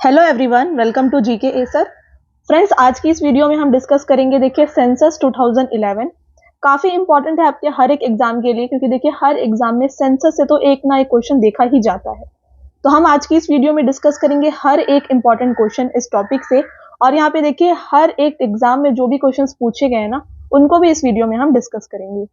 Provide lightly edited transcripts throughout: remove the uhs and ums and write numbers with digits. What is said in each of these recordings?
Hello everyone, welcome to GK Acer. Friends, आज की इस वीडियो में हम डिस्कस करेंगे देखिए सेंसस 2011। काफी इंपॉर्टेंट है आपके हर एक एग्जाम के लिए, क्योंकि देखिए हर एग्जाम में सेंसस से तो एक ना एक क्वेश्चन देखा ही जाता है। तो हम आज की इस वीडियो में डिस्कस करेंगे हर एक इंपॉर्टेंट क्वेश्चन इस टॉपिक से। और यहाँ पे देखिए हर एक एग्जाम में जो भी क्वेश्चन पूछे गए ना, उनको भी इस वीडियो में हम डिस्कस करेंगे।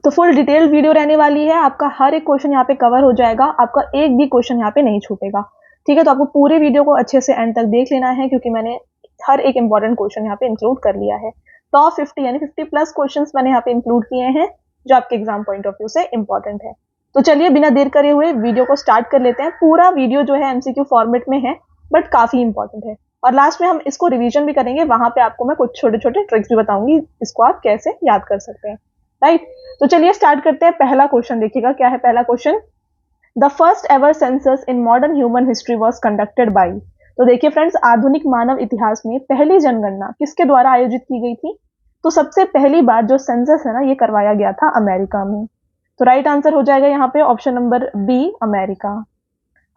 तो फुल डिटेल वीडियो रहने वाली है, आपका हर एक क्वेश्चन यहाँ पे कवर हो जाएगा, आपका एक भी क्वेश्चन यहाँ पे नहीं छूटेगा। ठीक है, तो आपको पूरे वीडियो को अच्छे से एंड तक देख लेना है, क्योंकि मैंने हर एक इंपॉर्टेंट क्वेश्चन यहाँ पे इंक्लूड कर लिया है। टॉप 50 यानी 50 प्लस क्वेश्चंस मैंने यहाँ पे इंक्लूड किए हैं, जो आपके एग्जाम पॉइंट ऑफ व्यू से इंपॉर्टेंट है। तो चलिए बिना देर करे हुए वीडियो को स्टार्ट कर लेते हैं। पूरा वीडियो जो है एमसीक्यू फॉर्मेट में है, बट काफी इंपॉर्टेंट है। और लास्ट में हम इसको रिवीजन भी करेंगे, वहां पे आपको मैं कुछ छोटे छोटे ट्रिक्स भी बताऊंगी, इसको आप कैसे याद कर सकते हैं। राइट, तो चलिए स्टार्ट करते हैं। पहला क्वेश्चन देखिएगा, क्या है पहला question. The first ever census in modern human history was conducted by. तो देखिए फ्रेंड्स, आधुनिक मानव इतिहास में पहली जनगणना किसके द्वारा आयोजित की गई थी? तो सबसे पहली बार जो सेंसस है ना, ये करवाया गया था अमेरिका में। तो राइट आंसर हो जाएगा यहाँ पे ऑप्शन नंबर बी, अमेरिका।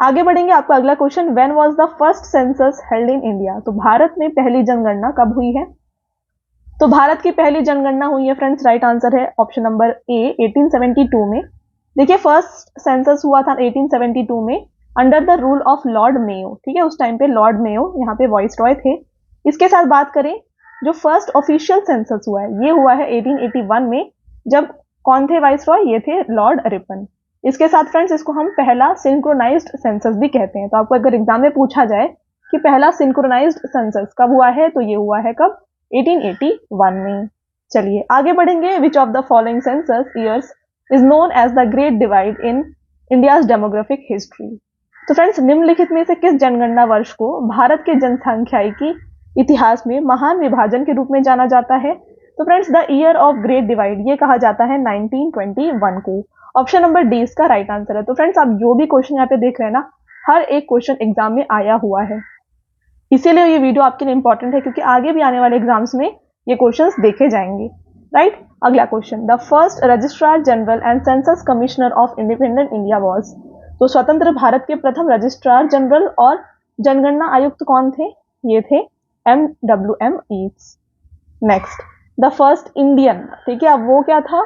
आगे बढ़ेंगे, आपका अगला question, when was the first census held in India. तो भारत में पहली जनगणना कब हुई है? तो भारत की पहली जनगणना हुई है फ्रेंड्स, राइट आंसर है ऑप्शन नंबर ए, 1872 में। देखिए फर्स्ट सेंसस हुआ था 1872 में under the rule of Lord Mayo. ठीक है, उस टाइम पे लॉर्ड मेयो यहाँ पे वॉइस रॉय थे। इसके साथ बात करें, जो फर्स्ट ऑफिशियल सेंसस हुआ है ये हुआ है 1881 में। जब कौन थे वाइस रॉय? ये थे लॉर्ड रिपन। इसके साथ फ्रेंड्स इसको हम पहला सिंक्रोनाइज्ड सेंसस भी कहते हैं। तो आपको अगर एग्जाम में पूछा जाए कि पहला सिंक्रोनाइज्ड सेंसस कब हुआ है, तो ये हुआ है कब? 1881 में। चलिए आगे बढ़ेंगे। Which of the following census years is known as the great divide in India's demographic history. तो फ्रेंड्स, निम्नलिखित में से किस जनगणना वर्ष को भारत के जनसंख्यायिकी इतिहास में महान विभाजन के रूप में जाना जाता है? तो friends, the year of great divide ये कहा जाता है 1921 को। ऑप्शन नंबर डी इसका राइट आंसर है। तो फ्रेंड्स, आप जो भी क्वेश्चन यहाँ पे देख रहे हैं ना, हर एक क्वेश्चन एग्जाम में आया हुआ है, इसीलिए ये वीडियो आपके लिए इंपॉर्टेंट है, क्योंकि आगे भी आने वाले एग्जाम्स में ये क्वेश्चंस देखे जाएंगे। राइट, अगला question, the first registrar general and census commissioner of independent India was. तो स्वतंत्र भारत के प्रथम रजिस्ट्रार जनरल और जनगणना आयुक्त कौन थे? ये थे MWM Yeats. Next, the first Indian. ठीक है, अब वो क्या था?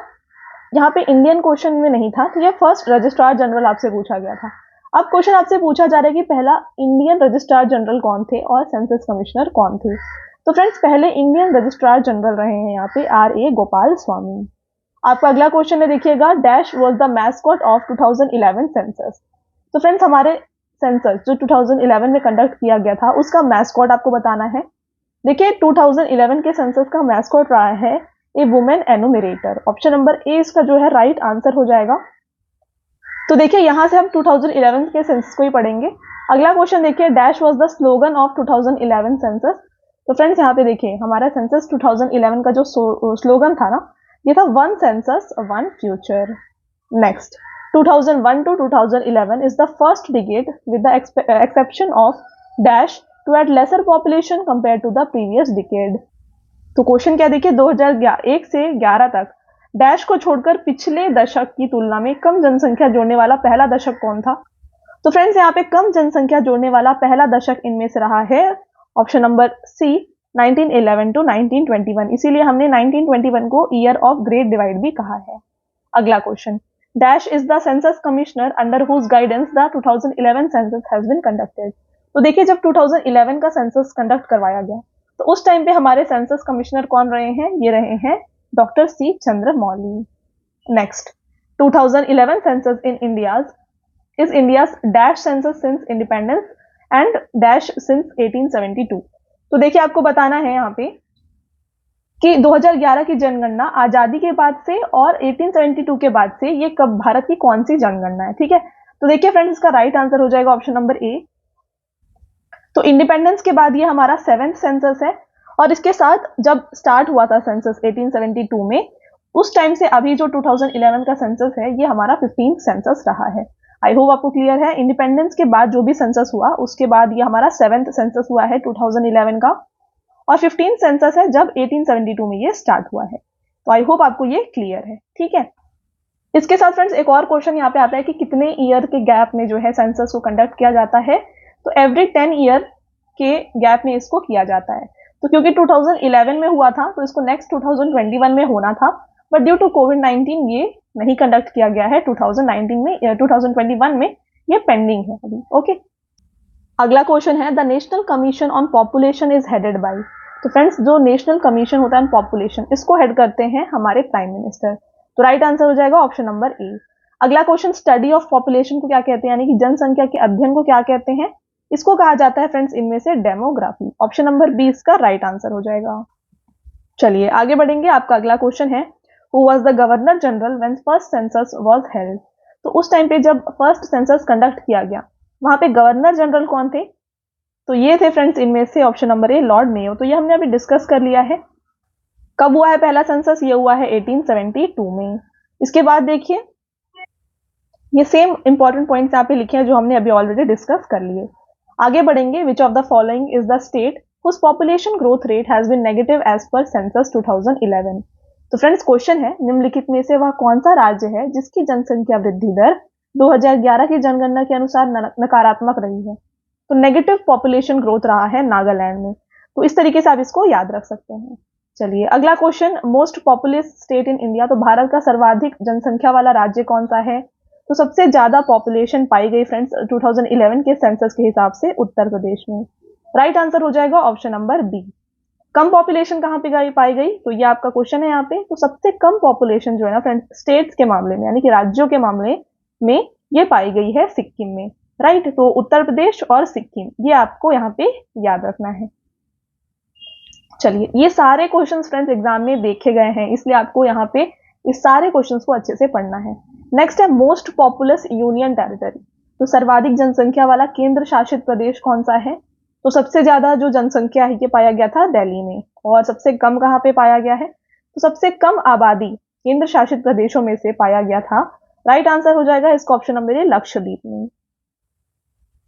यहाँ पे इंडियन क्वेश्चन में नहीं था, तो ये फर्स्ट रजिस्ट्रार जनरल आपसे पूछा गया था। अब क्वेश्चन आपसे पूछा जा रहा है कि पहला इंडियन रजिस्ट्रार जनरल कौन थे और सेंसस कमिश्नर कौन थे? तो फ्रेंड्स, पहले इंडियन रजिस्ट्रार जनरल रहे हैं यहाँ पे RA गोपाल स्वामी। आपका अगला क्वेश्चन है, देखिएगा, dash was the mascot of 2011 census. तो फ्रेंड्स, हमारे सेंसस जो 2011 में कंडक्ट किया गया था, उसका मैस्कॉट आपको बताना है। देखिए 2011 के सेंसस का मैस्कॉट रहा है a woman enumerator. Option number A इसका जो है राइट आंसर हो जाएगा। तो देखिए यहां से हम 2011 के सेंसस को ही पढ़ेंगे। अगला क्वेश्चन देखिए, dash was the slogan of 2011 census. तो फ्रेंड्स, यहाँ पे देखिए हमारा सेंसस 2011 का जो स्लोगन था ना, ये था one census one future. Next, 2001 to 2011 is the first decade with the exception of dash to add lesser population compare to the previous decade. तो क्वेश्चन क्या देखिए, 2001 से 11 तक डैश को छोड़कर पिछले दशक की तुलना में कम जनसंख्या जोड़ने वाला पहला दशक कौन था? तो फ्रेंड्स, यहाँ पे कम जनसंख्या जोड़ने वाला पहला दशक इनमें से रहा है ऑप्शन नंबर सी, 1911 टू 1921। इसीलिए हमने 1921 को ईयर ऑफ ग्रेट डिवाइड भी कहा है। अगला question, dash is the census commissioner under whose guidance the 2011 census has been conducted. तो देखिए जब 2011 का सेंसस कंडक्ट करवाया गया, तो उस टाइम पे हमारे सेंसस कमिश्नर कौन रहे हैं? ये रहे हैं doctor C Chandramouli. Next, 2011 census in is India's dash census since independence and dash since 1872। तो देखिए आपको बताना है यहाँ पे कि 2011 की जनगणना आजादी के बाद से और 1872 के बाद से ये कब भारत की कौन सी जनगणना है? ठीक है, तो देखिए फ्रेंड्स, इसका राइट आंसर हो जाएगा ऑप्शन नंबर ए। तो इंडिपेंडेंस के बाद ये हमारा 7th सेंसस है, और इसके साथ जब स्टार्ट हुआ था सेंसस 1872 में, उस टाइम से अभी जो 2011 का सेंसस है, ये हमारा 15th सेंसस रहा है। आई होप आपको क्लियर है। इंडिपेंडेंस के बाद जो भी सेंसस हुआ, उसके बाद ये हमारा 7th सेंसस हुआ है 2011 का, और 15th सेंसस है जब 1872 में ये स्टार्ट हुआ है। तो आई होप आपको ये क्लियर है। ठीक है, इसके साथ फ्रेंड्स एक और क्वेश्चन यहाँ पे आता है कि कितने ईयर के गैप में जो है सेंसस को कंडक्ट किया जाता है? तो एवरी 10 ईयर के गैप में इसको किया जाता है। तो क्योंकि 2011 में हुआ था तो इसको नेक्स्ट 2021 में होना था, बट ड्यू टू कोविड-19 ये नहीं कंडक्ट किया गया है 2019 में, 2021 में ये पेंडिंग है अभी। ओके, अगला क्वेश्चन है the national commission on population is headed by. तो फ्रेंड्स, जो नेशनल कमीशन होता है ऑन पॉपुलेशन, इसको हेड करते हैं हमारे प्राइम मिनिस्टर। तो राइट आंसर हो जाएगा ऑप्शन नंबर ए। अगला क्वेश्चन, स्टडी ऑफ पॉपुलेशन को क्या कहते हैं, यानी कि जनसंख्या के अध्ययन को क्या कहते हैं, इसको कहा जाता है फ्रेंड्स इनमें से डेमोग्राफी। ऑप्शन नंबर बी इसका राइट आंसर हो जाएगा। चलिए आगे बढ़ेंगे। आपका अगला क्वेश्चन है who was the governor general when first census was held. तो उस टाइम पे जब फर्स्ट सेंसस कंडक्ट किया गया, वहां पे गवर्नर जनरल कौन थे, तो ये थे फ्रेंड्स इनमें से ऑप्शन नंबर ए लॉर्ड मेयो। तो ये हमने अभी डिस्कस कर लिया है। कब हुआ है पहला सेंसस, ये हुआ है 1872 में। इसके बाद देखिए ये सेम इंपॉर्टेंट पॉइंट्स यहाँ पे लिखे हैं जो हमने अभी ऑलरेडी डिस्कस कर लिए। आगे बढ़ेंगे। Which of the following is the state whose population growth rate has been negative as per census 2011। तो फ्रेंड्स क्वेश्चन है निम्नलिखित में से वह कौन सा राज्य है जिसकी जनसंख्या वृद्धि दर 2011 की जनगणना के अनुसार नकारात्मक रही है। तो नेगेटिव पॉपुलेशन ग्रोथ रहा है नागालैंड में। तो इस तरीके से आप इसको याद रख सकते हैं। चलिए अगला question, most populous state in India. तो भारत का सर्वाधिक जनसंख्या वाला राज्य कौन सा है। तो सबसे ज्यादा पॉपुलेशन पाई गई फ्रेंड्स 2011 के सेंसस के हिसाब से उत्तर प्रदेश में। राइट आंसर हो जाएगा ऑप्शन नंबर बी। कम पॉपुलेशन कहां पे पाई गई, तो ये आपका क्वेश्चन है यहाँ पे। तो सबसे कम पॉपुलेशन जो है ना फ्रेंड्स स्टेट्स के मामले में, यानी कि राज्यों के मामले में ये पाई गई है सिक्किम में। राइट, तो उत्तर प्रदेश और सिक्किम ये आपको यहाँ पे याद रखना है। चलिए ये सारे क्वेश्चंस फ्रेंड्स एग्जाम में देखे गए हैं, इसलिए आपको यहाँ पे इस सारे क्वेश्चंस को अच्छे से पढ़ना है। नेक्स्ट है मोस्ट पॉपुलस यूनियन टेरिटरी। तो सर्वाधिक जनसंख्या वाला केंद्र शासित प्रदेश कौन सा है। तो सबसे ज्यादा जो जनसंख्या है ये पाया गया था दिल्ली में, और सबसे कम कहाँ पे पाया गया है, तो सबसे कम आबादी केंद्र शासित प्रदेशों में से पाया गया था। राइट आंसर हो जाएगा इसका ऑप्शन नंबर ए लक्षद्वीप में।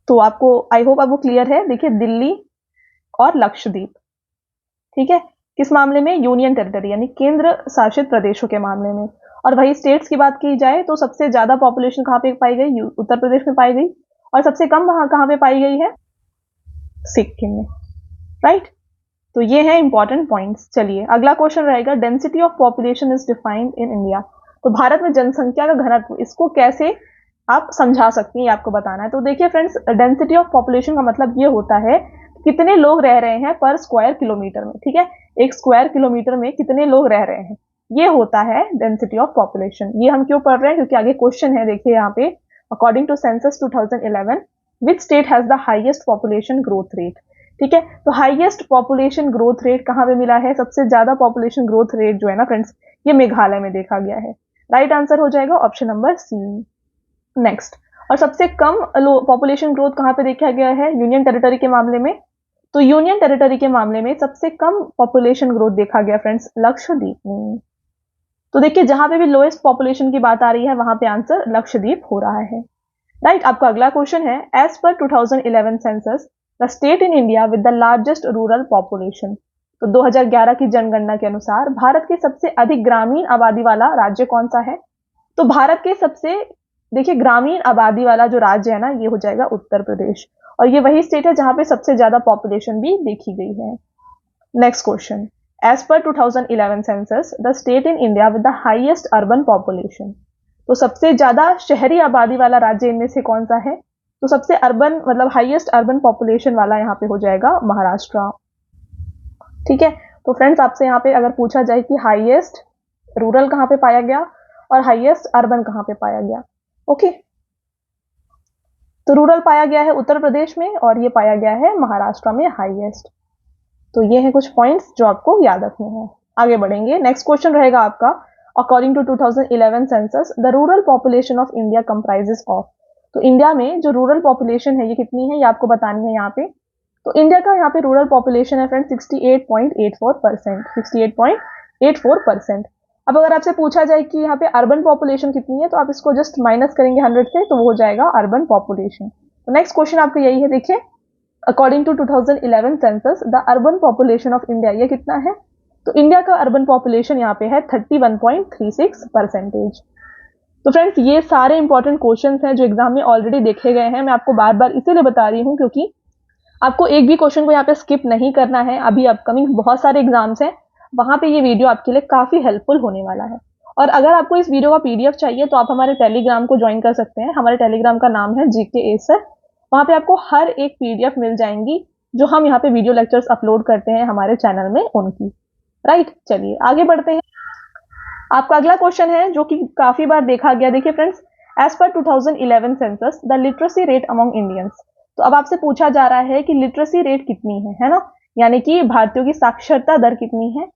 तो आपको आई होप आपको क्लियर है। देखिए दिल्ली और लक्षद्वीप, ठीक है, किस मामले में, यूनियन टेरिटरी यानी केंद्र शासित प्रदेशों के मामले में। और वही स्टेट्स की बात की जाए तो सबसे ज्यादा पॉपुलेशन कहाँ पे पाई गई, उत्तर प्रदेश में पाई गई, और सबसे कम वहां कहाँ पे पाई गई है, सिक्किम में। राइट, तो ये है इंपॉर्टेंट पॉइंट्स। चलिए अगला क्वेश्चन रहेगा density of population is defined in India. तो भारत में जनसंख्या का घनत्व, इसको कैसे आप समझा सकते हैं, ये आपको बताना है। तो देखिए फ्रेंड्स, डेंसिटी ऑफ पॉपुलेशन का मतलब ये होता है कितने लोग रह रहे हैं पर स्क्वायर किलोमीटर में। ठीक है, एक स्क्वायर किलोमीटर में कितने लोग रह रहे हैं, ये होता है डेंसिटी ऑफ पॉपुलेशन। ये हम क्यों पढ़ रहे हैं, क्योंकि आगे क्वेश्चन है। देखिए यहाँ पे according to census 2011 which state has the highest population growth rate. ठीक है, तो हाईएस्ट पॉपुलेशन ग्रोथ रेट कहाँ पे मिला है, सबसे ज्यादा पॉपुलेशन ग्रोथ रेट जो है ना फ्रेंड्स, ये मेघालय में देखा गया है। राइट आंसर हो जाएगा ऑप्शन नंबर सी। नेक्स्ट, और सबसे कम पॉपुलेशन ग्रोथ कहाँ पे देखा गया है, यूनियन टेरिटरी के मामले में। तो यूनियन टेरिटरी के मामले में सबसे कम पॉपुलेशन ग्रोथ देखा गया फ्रेंड्स लक्षद्वीप में। तो देखिए जहां पे भी लोएस्ट पॉपुलेशन की बात आ रही है वहां पे आंसर लक्षद्वीप हो रहा है। राइट, आपका अगला क्वेश्चन है as per 2011 census the state in India with the largest rural population. तो 2011 की जनगणना के अनुसार भारत के सबसे अधिक ग्रामीण आबादी वाला राज्य कौन सा है। तो भारत के सबसे, देखिए ग्रामीण आबादी वाला जो राज्य है ना, ये हो जाएगा उत्तर प्रदेश, और ये वही स्टेट है जहां पे सबसे ज्यादा पॉपुलेशन भी देखी गई है। Next question, as per 2011 census the state in India with the highest urban population. तो सबसे ज्यादा शहरी आबादी वाला राज्य इनमें से कौन सा है। तो सबसे अर्बन मतलब हाईएस्ट अर्बन पॉपुलेशन वाला यहाँ पे हो जाएगा महाराष्ट्र। ठीक है, तो फ्रेंड्स आपसे यहाँ पे अगर पूछा जाए कि हाईएस्ट रूरल कहाँ पे पाया गया और हाईएस्ट अर्बन कहाँ पे पाया गया, ओके, तो रूरल पाया गया है उत्तर प्रदेश में और ये पाया गया है महाराष्ट्र में हाईएस्ट। तो ये है कुछ पॉइंट्स जो आपको याद रखने हैं। आगे बढ़ेंगे। नेक्स्ट क्वेश्चन रहेगा आपका according to 2011 census the rural population of India comprises of. तो इंडिया में जो रूरल पॉपुलेशन है ये कितनी है, ये आपको बतानी है यहाँ पे। तो इंडिया का यहाँ पे रूरल पॉपुलेशन है फ्रेंड 68.84%, 68.84%। अब अगर आपसे पूछा जाए कि यहाँ पे अर्बन पॉपुलेशन कितनी है, तो आप इसको जस्ट माइनस करेंगे 100 से, तो वो हो जाएगा अर्बन पॉपुलेशन। तो नेक्स्ट क्वेश्चन आपका यही है, देखिए according to 2011 census the urban population of India, ये कितना है। तो इंडिया का अर्बन पॉपुलेशन यहाँ पे है 31.36%। तो फ्रेंड्स ये सारे इंपॉर्टेंट क्वेश्चंस हैं जो एग्जाम में ऑलरेडी देखे गए हैं। मैं आपको बार बार इसीलिए बता रही हूँ क्योंकि आपको एक भी क्वेश्चन को यहाँ पे स्किप नहीं करना है। अभी अपकमिंग बहुत सारे एग्जाम्स हैं, वहां पे ये वीडियो आपके लिए काफी हेल्पफुल होने वाला है। और अगर आपको इस वीडियो का पीडीएफ चाहिए तो आप हमारे टेलीग्राम को ज्वाइन कर सकते हैं। हमारे टेलीग्राम का नाम है जीके सर। वहां पे आपको हर एक पीडीएफ मिल जाएंगी जो हम यहाँ पे वीडियो लेक्चर्स अपलोड करते हैं हमारे चैनल में उनकी। राइट, चलिए आगे बढ़ते हैं। आपका अगला क्वेश्चन है जो कि काफी बार देखा गया। देखिए friends, as per 2011 census the literacy rate among Indians. तो अब आपसे पूछा जा रहा है कि लिटरेसी रेट कितनी है ना, यानी कि भारतीयों की साक्षरता दर कितनी है।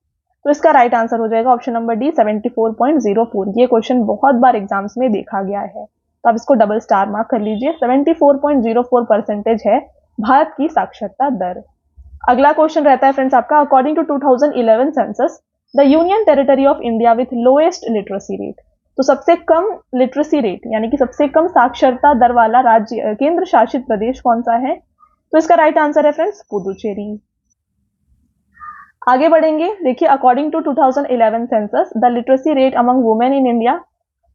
तो इसका राइट आंसर हो जाएगा ऑप्शन नंबर डी 74.04। ये क्वेश्चन बहुत बार एग्जाम्स में देखा गया है, तो आप इसको डबल स्टार मार्क कर लीजिए। 74.04% है भारत की साक्षरता दर। अगला क्वेश्चन रहता है फ्रेंड्स आपका, according to 2011 census the union territory of India with lowest literacy rate. तो सबसे कम लिटरेसी रेट यानी कि सबसे कम साक्षरता दर वाला राज्य केंद्र शासित प्रदेश कौन सा है। तो इसका राइट आंसर है फ्रेंड्स पुदुचेरी। आगे बढ़ेंगे। देखिए, according to 2011 census the literacy rate among women in India.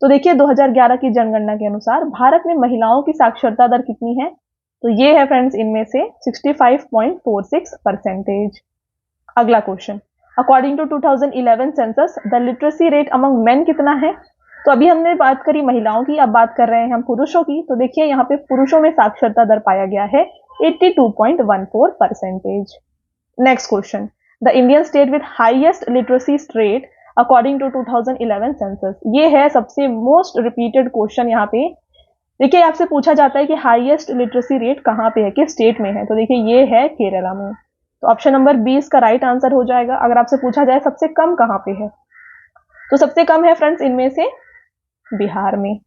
तो देखिए 2011 की जनगणना के अनुसार भारत में महिलाओं की साक्षरता दर कितनी है। तो ये है फ्रेंड्स इनमें से 65.46%। अगला question, according to 2011 census the literacy rate among men कितना है। तो अभी हमने बात करी महिलाओं की, अब बात कर रहे हैं हम पुरुषों की। तो देखिए यहाँ पे पुरुषों में साक्षरता दर पाया गया है 82.14%। Next question, the Indian state with highest literacy rate according to 2011 census. ये है सबसे मोस्ट रिपीटेड क्वेश्चन यहाँ पे। देखिए आपसे पूछा जाता है कि हाईएस्ट लिटरेसी रेट कहाँ पे है, किस स्टेट में है। तो देखिए ये है केरला में। तो ऑप्शन नंबर 20 का राइट आंसर हो जाएगा। अगर आपसे पूछा जाए सबसे कम कहाँ पे है, तो सबसे कम है फ्रेंड्स इनमें से बिहार में।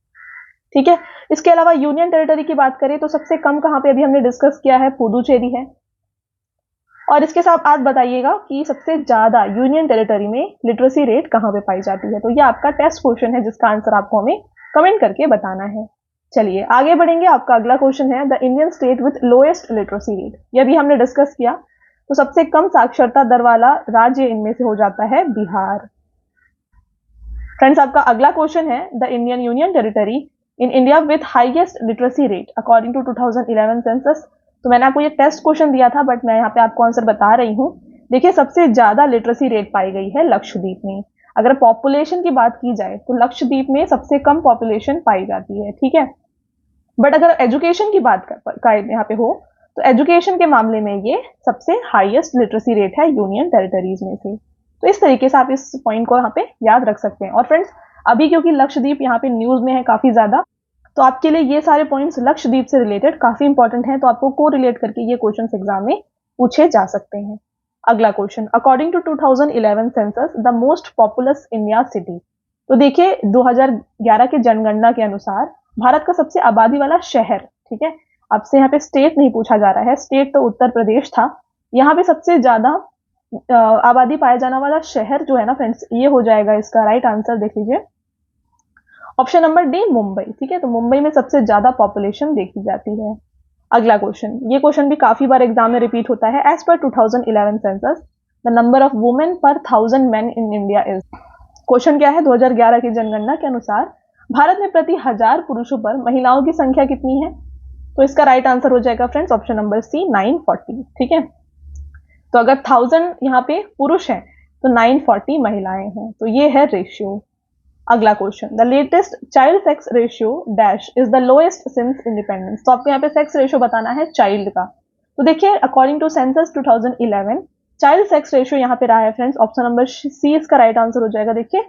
ठीक है, इसके अलावा यूनियन टेरिटरी की बात करें तो सबसे कम कहाँ पे अभी हमने डिस्कस किया है, पुदुचेरी है। और इसके साथ आप बताइएगा कि सबसे ज्यादा यूनियन टेरिटरी में लिटरेसी रेट कहाँ पे पाई जाती है। तो ये आपका टेस्ट क्वेश्चन है जिसका आंसर आपको हमें कमेंट करके बताना है। चलिए आगे बढ़ेंगे। आपका अगला क्वेश्चन है the Indian state with lowest literacy rate. ये भी हमने डिस्कस किया। तो सबसे कम साक्षरता दर वाला राज्य इनमें से हो जाता है बिहार। फ्रेंड्स आपका अगला क्वेश्चन है the Indian union territory in India with highest literacy rate according to 2011 census. तो मैंने आपको ये टेस्ट क्वेश्चन दिया था, बट मैं यहाँ पे आपको आंसर बता रही हूँ। देखिए सबसे ज्यादा लिटरेसी रेट पाई गई है लक्षद्वीप में। अगर पॉपुलेशन की बात की जाए तो लक्षद्वीप में सबसे कम पॉपुलेशन पाई जाती है। ठीक है, बट अगर एजुकेशन की बात यहाँ पे हो तो एजुकेशन के मामले में ये सबसे हाईएस्ट लिटरेसी रेट है यूनियन टेरिटरीज में से। तो इस तरीके से आप इस पॉइंट को यहाँ पे याद रख सकते हैं। और फ्रेंड्स अभी क्योंकि लक्षद्वीप यहाँ पे न्यूज में है काफी ज्यादा, तो आपके लिए ये सारे पॉइंट्स लक्षद्वीप से रिलेटेड काफी इंपॉर्टेंट हैं। तो आपको को रिलेट करके ये क्वेश्चन एग्जाम में पूछे जा सकते हैं। अगला question, according to 2011 census the most populous India city. तो देखिए 2011 के जनगणना के अनुसार भारत का सबसे आबादी वाला शहर, ठीक है, आपसे यहाँ पे स्टेट नहीं पूछा जा रहा है, स्टेट तो उत्तर प्रदेश था। यहाँ पे सबसे ज्यादा आबादी पाया जाने वाला शहर जो है ना फ्रेंड्स, ये हो जाएगा इसका राइट आंसर। देख लीजिए ऑप्शन नंबर डी मुंबई। ठीक है, तो मुंबई में सबसे ज्यादा पॉपुलेशन देखी जाती है। अगला क्वेश्चन, ये क्वेश्चन भी काफी बार एग्जाम में रिपीट होता है। As per 2011 census the number of women per 1000 men in India is. Question क्या है, 2011 की जनगणना के अनुसार भारत में प्रति 1000 पुरुषों पर महिलाओं की संख्या कितनी है। तो इसका राइट आंसर हो जाएगा फ्रेंड्स ऑप्शन नंबर सी 940। ठीक है, तो अगर 1000 यहाँ पे पुरुष हैं तो 940 महिलाएं हैं। तो ये है रेशियो। अगला question, the latest child sex ratio dash is the lowest since independence. तो आपको यहाँ पे सेक्स रेशियो बताना है चाइल्ड का। तो देखिए according to census 2011 child sex ratio यहाँ पे रहा है फ्रेंड्स ऑप्शन नंबर सी इसका राइट आंसर हो जाएगा। देखिए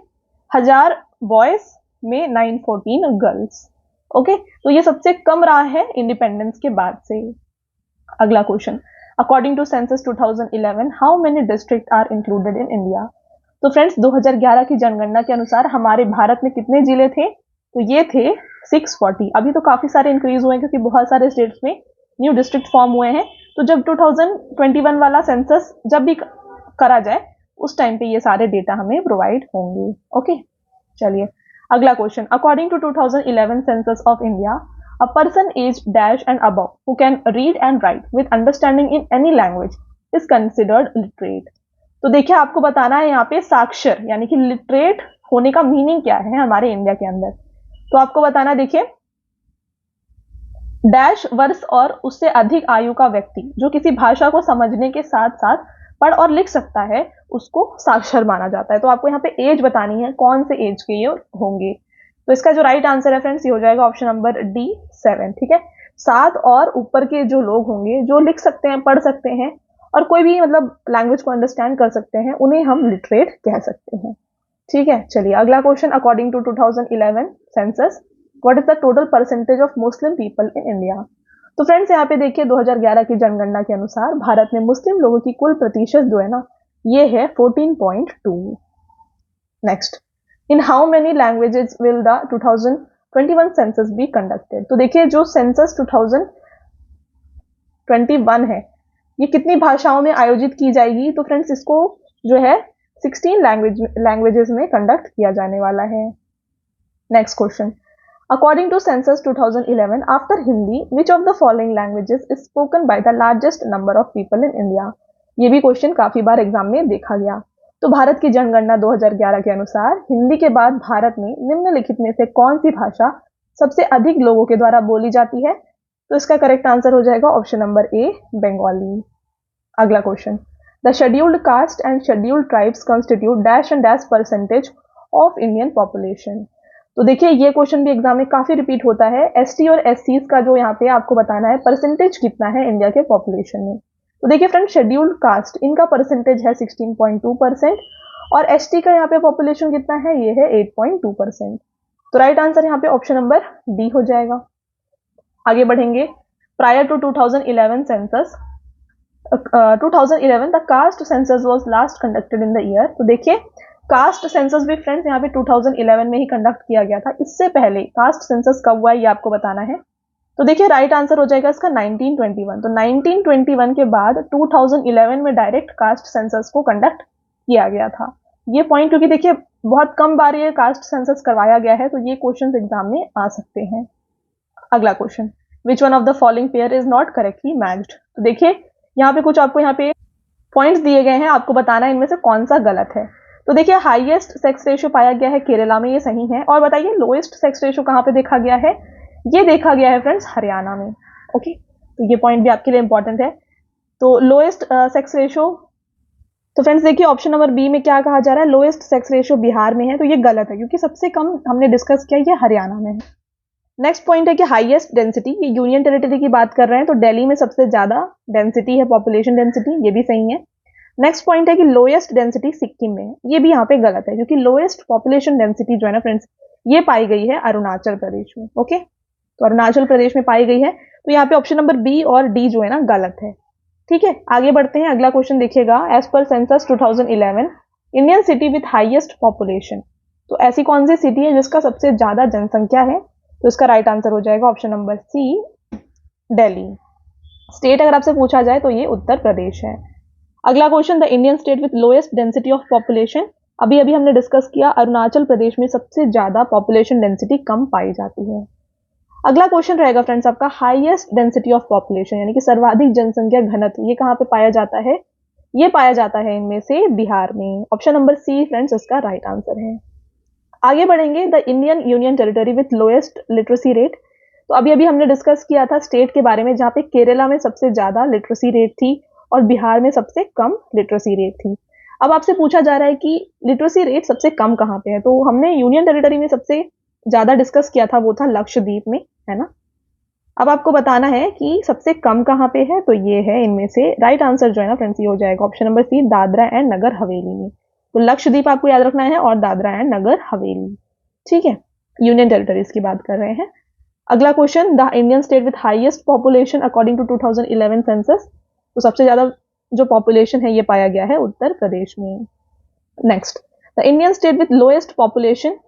1000 बॉयज में 914 गर्ल्स। ओके, तो ये सबसे कम रहा है इंडिपेंडेंस के बाद से। अगला question, according to census 2011 how many district are included in India. तो फ्रेंड्स 2011 की जनगणना के अनुसार हमारे भारत में कितने जिले थे। तो ये थे 640। अभी तो काफी सारे इंक्रीज हुए हैं क्योंकि बहुत सारे स्टेट्स में न्यू डिस्ट्रिक्ट फॉर्म हुए हैं। तो जब 2021 वाला सेंसस जब भी करा जाए उस टाइम पे ये सारे डेटा हमें प्रोवाइड होंगे। ओके, चलिए अगला question, according to 2011 census of India a person age dash and above who can read and write with understanding in any language is considered literate. तो देखिए आपको बताना है यहाँ पे साक्षर यानी कि लिटरेट होने का मीनिंग क्या है हमारे इंडिया के अंदर। तो आपको बताना, देखिए, डैश वर्ष और उससे अधिक आयु का व्यक्ति जो किसी भाषा को समझने के साथ साथ पढ़ और लिख सकता है उसको साक्षर माना जाता है। तो आपको यहाँ पे एज बतानी है, कौन से एज के ये होंगे। तो इसका जो राइट आंसर है फ्रेंड्स, ये हो जाएगा ऑप्शन नंबर डी 7। ठीक है, 7 और ऊपर के जो लोग होंगे जो लिख सकते हैं, पढ़ सकते हैं और कोई भी मतलब लैंग्वेज को अंडरस्टैंड कर सकते हैं, उन्हें हम लिटरेट कह सकते हैं। ठीक है, चलिए अगला question. According to 2011 census, what is the total percentage of Muslim people in India. तो फ्रेंड्स यहाँ पे देखिए 2011 की जनगणना के अनुसार भारत में मुस्लिम लोगों की कुल प्रतिशत जो है ना, ये है 14.2। Next, in how many languages will the 2021 census be conducted. तो देखिए जो सेंसस 2021 है ये कितनी भाषाओं में आयोजित की जाएगी। तो फ्रेंड्स इसको जो है 16 लैंग्वेजेस में कंडक्ट किया जाने वाला है। Next question, according to census 2011 after Hindi which of the following languages is spoken by the largest number of people in India. ये भी क्वेश्चन काफी बार एग्जाम में देखा गया। तो भारत की जनगणना 2011 के अनुसार हिंदी के बाद भारत में निम्नलिखित में से कौन सी भाषा सबसे अधिक लोगों के द्वारा बोली जाती है। तो इसका करेक्ट आंसर हो जाएगा ऑप्शन नंबर ए, बंगाली। अगला question, the scheduled caste and scheduled tribes constitute dash and dash percentage of Indian population. तो देखिए ये क्वेश्चन भी एग्जाम में काफी रिपीट होता है। एसटी और एससी का जो यहाँ पे आपको बताना है परसेंटेज कितना है इंडिया के पॉपुलेशन में। तो देखिए फ्रेंड, शेड्यूल्ड कास्ट इनका परसेंटेज है 16.2% और एसटी का यहाँ पे पॉपुलेशन कितना है, ये है 8.2%। तो राइट आंसर यहाँ पे ऑप्शन नंबर डी हो जाएगा। आगे बढ़ेंगे, prior to 2011 census 2011 the caste census was last conducted in the year. तो देखिए कास्ट सेंसस भी फ्रेंड्स यहाँ पे 2011 में ही कंडक्ट किया गया था। इससे पहले कास्ट सेंसस कब हुआ है ये आपको बताना है। तो देखिए राइट आंसर हो जाएगा इसका 1921। तो 1921 के बाद 2011 में डायरेक्ट कास्ट सेंसस को कंडक्ट किया गया था। ये पॉइंट क्योंकि देखिए बहुत कम बार ये कास्ट सेंसस करवाया गया है, तो ये क्वेश्चन एग्जाम में आ सकते हैं। अगला question, which one of the following pair is not correctly matched. तो देखिए यहाँ पे कुछ आपको यहाँ पे पॉइंट्स दिए गए हैं, आपको बताना है इनमें से कौन सा गलत है। तो देखिए हाईएस्ट सेक्स रेशियो पाया गया है केरला में, ये सही है। और बताइए लोएस्ट सेक्स रेशियो कहाँ पे देखा गया है, ये देखा गया है फ्रेंड्स हरियाणा में। ओके, तो ये पॉइंट भी आपके लिए इंपॉर्टेंट है। तो लोएस्ट सेक्स रेशियो, तो फ्रेंड्स देखिए ऑप्शन नंबर बी में क्या कहा जा रहा है, लोएस्ट सेक्स रेशियो बिहार में है। तो ये गलत है क्योंकि सबसे कम हमने डिस्कस किया ये हरियाणा में है। नेक्स्ट पॉइंट है कि हाईएस्ट डेंसिटी, ये यूनियन टेरिटरी की बात कर रहे हैं, तो दिल्ली में सबसे ज्यादा डेंसिटी है, पॉपुलेशन डेंसिटी, ये भी सही है। नेक्स्ट पॉइंट है कि लोएस्ट डेंसिटी सिक्किम में, ये भी यहाँ पे गलत है क्योंकि लोएस्ट पॉपुलेशन डेंसिटी जो है ना फ्रेंड्स, ये पाई गई है अरुणाचल प्रदेश में। ओके, तो अरुणाचल प्रदेश में पाई गई है, तो यहाँ पे ऑप्शन नंबर बी और डी जो है ना गलत है। ठीक है, आगे बढ़ते हैं। अगला क्वेश्चन देखिएगा, as per census 2011 Indian city with highest population. तो ऐसी कौन सी सिटी है जिसका सबसे ज्यादा जनसंख्या है। तो इसका राइट आंसर हो जाएगा option number C, Delhi. State अगर आपसे पूछा जाए तो ये उत्तर प्रदेश है। अगला question, the Indian state with lowest density of population. अभी अभी हमने डिस्कस किया अरुणाचल प्रदेश में सबसे ज्यादा पॉपुलेशन डेंसिटी कम पाई जाती है। अगला क्वेश्चन रहेगा फ्रेंड्स आपका, हाईएस्ट डेंसिटी ऑफ पॉपुलेशन यानी कि सर्वाधिक जनसंख्या घनत्व, ये कहाँ पे पाया जाता है, ये पाया जाता है इनमें से बिहार में। ऑप्शन नंबर सी फ्रेंड्स इसका राइट आंसर है। आगे बढ़ेंगे, the Indian union territory with lowest literacy rate. तो अभी अभी हमने डिस्कस किया था स्टेट के बारे में, जहाँ पे केरला में सबसे ज्यादा लिटरेसी रेट थी और बिहार में सबसे कम लिटरेसी रेट थी। अब आपसे पूछा जा रहा है कि लिटरेसी रेट सबसे कम कहाँ पे है। तो हमने यूनियन टेरिटरी में सबसे ज्यादा डिस्कस किया था, वो था लक्षद्वीप में, है ना। अब आपको बताना है कि सबसे कम कहाँ पे है। तो ये है इनमें से, राइट आंसर जो है ना फ्रेंड्स ये हो जाएगा option number C, Dadra and Nagar Haveli में। तो लक्षद्वीप आपको याद रखना है और दादरा एंड नगर हवेली। ठीक है, यूनियन टेरिटरीज की बात कर रहे हैं। अगला question, the Indian state with highest population according to 2011 census. तो सबसे ज्यादा जो पॉपुलेशन है ये पाया गया है उत्तर प्रदेश में। Next, the Indian state with lowest population.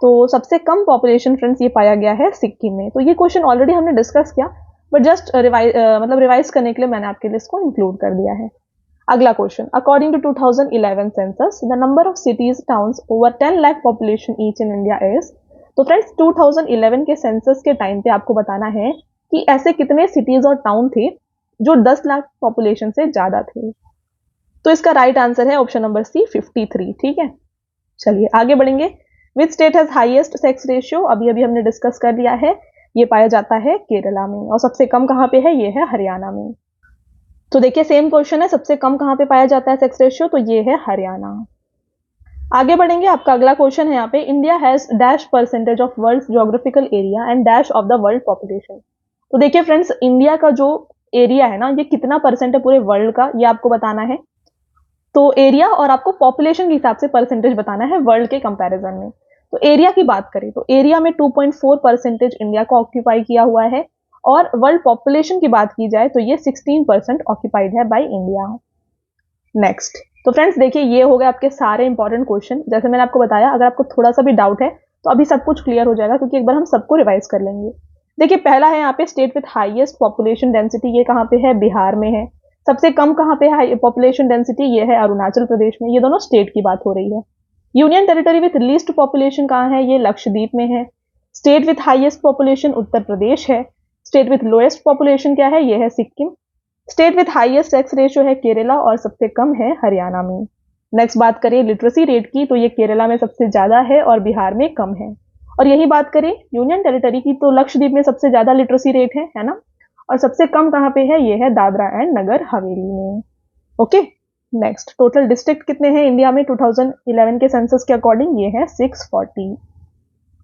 तो सबसे कम पॉपुलेशन फ्रेंड्स ये पाया गया है सिक्किम में। तो ये क्वेश्चन ऑलरेडी हमने डिस्कस किया, बट जस्ट रिवाइज करने के लिए मैंने आपके लिए इसको इंक्लूड कर दिया है। अगला question, according to 2011 census the number of cities towns over 10 lakh population each in India is. तो फ्रेंड्स 2011 के सेंसस के टाइम पे आपको बताना है कि ऐसे कितने सिटीज और टाउन थे जो 10 लाख पॉपुलेशन से ज्यादा थे। तो इसका राइट आंसर है ऑप्शन नंबर सी, 53। ठीक है, चलिए आगे बढ़ेंगे। विच state has highest sex ratio, अभी अभी हमने डिस्कस कर लिया है, ये पाया जाता है केरला में। और सबसे कम कहाँ पे है, ये है हरियाणा में। तो देखिए सेम क्वेश्चन है, सबसे कम कहाँ पे पाया जाता है सेक्स रेशियो, तो ये है हरियाणा। आगे बढ़ेंगे, आपका अगला क्वेश्चन है यहाँ पे, India has dash percentage of world geographical area and dash of the world population. तो देखिए फ्रेंड्स, इंडिया का जो एरिया है ना, ये कितना परसेंट है पूरे वर्ल्ड का, ये आपको बताना है। तो एरिया और आपको पॉपुलेशन के हिसाब से परसेंटेज बताना है वर्ल्ड के कंपैरिजन में। तो एरिया की बात करें तो एरिया में 2.4% इंडिया को ऑक्यूपाई किया हुआ है, और वर्ल्ड पॉपुलेशन की बात की जाए तो ये 16% ऑक्यूपाइड है बाय इंडिया। नेक्स्ट, तो फ्रेंड्स देखिए ये हो गए आपके सारे इंपॉर्टेंट क्वेश्चन। जैसे मैंने आपको बताया, अगर आपको थोड़ा सा भी डाउट है तो अभी सब कुछ क्लियर हो जाएगा, क्योंकि एक बार हम सबको रिवाइज कर लेंगे। देखिए पहला है यहाँ पे state with highest population density, ये कहाँ पे है, बिहार में है। सबसे कम कहाँ पे है पॉपुलेशन डेंसिटी, ये है अरुणाचल प्रदेश में। ये दोनों स्टेट की बात हो रही है। Union territory with least population कहाँ है, ये लक्षद्वीप में है। State with highest population Uttar Pradesh है। स्टेट विथ लोएस्ट पॉपुलेशन क्या है, ये है Sikkim. State with highest sex ratio है केरला, और सबसे कम है हरियाणा में। नेक्स्ट बात करें लिटरेसी रेट की, तो ये केरला में सबसे ज्यादा है और बिहार में कम है। और यही बात करें यूनियन टेरिटरी की, तो लक्षद्वीप में सबसे ज्यादा लिटरेसी रेट है ना, और सबसे कम कहाँ पे है, ये है दादरा एंड नगर हवेली में। ओके, नेक्स्ट, टोटल डिस्ट्रिक्ट कितने हैं इंडिया में 2011 के सेंसस के अकॉर्डिंग, ये है 640।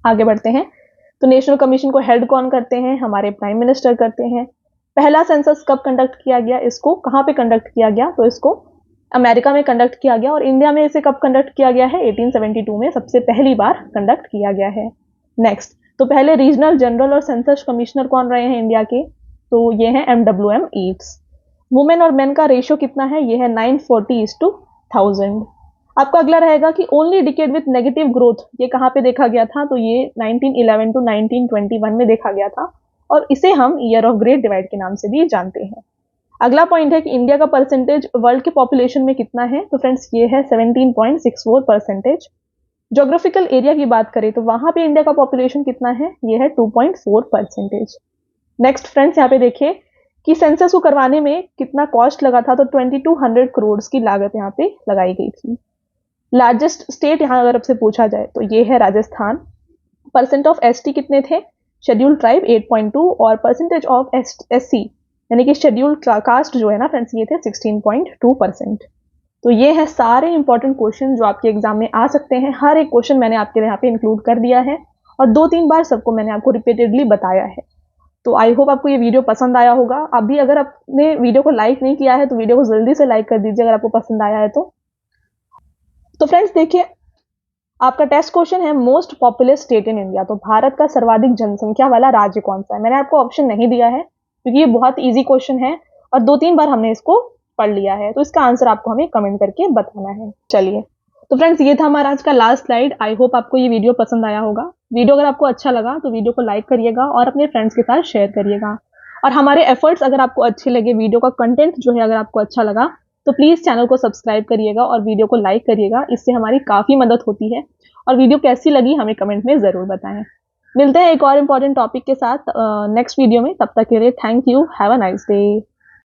आगे बढ़ते हैं, तो नेशनल कमीशन को हेड कौन करते हैं, हमारे प्राइम मिनिस्टर करते हैं। पहला सेंसस कब कंडक्ट किया गया, इसको कहाँ पे कंडक्ट किया गया, तो इसको अमेरिका में कंडक्ट किया गया, और इंडिया में इसे कब कंडक्ट किया गया है, 1872 में सबसे पहली बार कंडक्ट किया गया है। नेक्स्ट, तो पहले रीजनल जनरल और सेंसस कमिश्नर कौन रहे हैं इंडिया के, तो ये हैं MWM ईट्स। वुमेन और मेन का रेशियो कितना है, ये है 940:1000। आपका अगला रहेगा कि only decade with negative growth, ये कहाँ पे देखा गया था, तो ये 1911 to 1921 में देखा गया था, और इसे हम ईयर ऑफ ग्रेट डिवाइड के नाम से भी जानते हैं। अगला पॉइंट है कि इंडिया का परसेंटेज वर्ल्ड के पॉपुलेशन में कितना है, तो फ्रेंड्स ये है 17.64%। ज्योग्राफिकल एरिया की बात करें तो वहां पे इंडिया का पॉपुलेशन कितना है, ये है 2.4%। नेक्स्ट फ्रेंड्स, यहाँ पे देखिए कि सेंसस को करवाने में कितना कॉस्ट लगा था, तो 2200 करोड़ की लागत यहाँ पे लगाई गई थी। लार्जेस्ट स्टेट यहाँ अगर आपसे पूछा जाए तो ये है राजस्थान। परसेंट ऑफ एसटी कितने थे, शेड्यूल ट्राइब 8.2, और परसेंटेज ऑफ एससी यानी कि शेड्यूल कास्ट जो है ना फ्रेंड्स, ये थे 16.2%। तो ये है सारे इंपॉर्टेंट क्वेश्चन जो आपके एग्जाम में आ सकते हैं। हर एक क्वेश्चन मैंने आपके यहाँ पे इंक्लूड कर दिया है, और 2-3 बार सबको मैंने आपको रिपीटेडली बताया है। तो आई होप आपको ये वीडियो पसंद आया होगा। अभी अगर आपने वीडियो को लाइक नहीं किया है तो वीडियो को जल्दी से लाइक कर दीजिए अगर आपको पसंद आया है तो फ्रेंड्स देखिए, आपका टेस्ट क्वेश्चन है most populous state in India, तो भारत का सर्वाधिक जनसंख्या वाला राज्य कौन सा है। मैंने आपको ऑप्शन नहीं दिया है क्योंकि ये बहुत इजी क्वेश्चन है और 2-3 बार हमने इसको पढ़ लिया है, तो इसका आंसर आपको हमें कमेंट करके बताना है। चलिए, तो फ्रेंड्स ये था हमारा आज का लास्ट स्लाइड। आई होप आपको ये वीडियो पसंद आया होगा। वीडियो अगर आपको अच्छा लगा तो वीडियो को लाइक करिएगा और अपने फ्रेंड्स के साथ शेयर करिएगा। और हमारे एफर्ट्स अगर आपको अच्छे लगे, वीडियो का कंटेंट जो है अगर आपको अच्छा लगा, तो प्लीज़ चैनल को सब्सक्राइब करिएगा और वीडियो को लाइक करिएगा। इससे हमारी काफ़ी मदद होती है। और वीडियो कैसी लगी हमें कमेंट में ज़रूर बताएं। मिलते हैं एक और इम्पॉर्टेंट टॉपिक के साथ नेक्स्ट वीडियो में। तब तक के लिए thank you, have a nice day.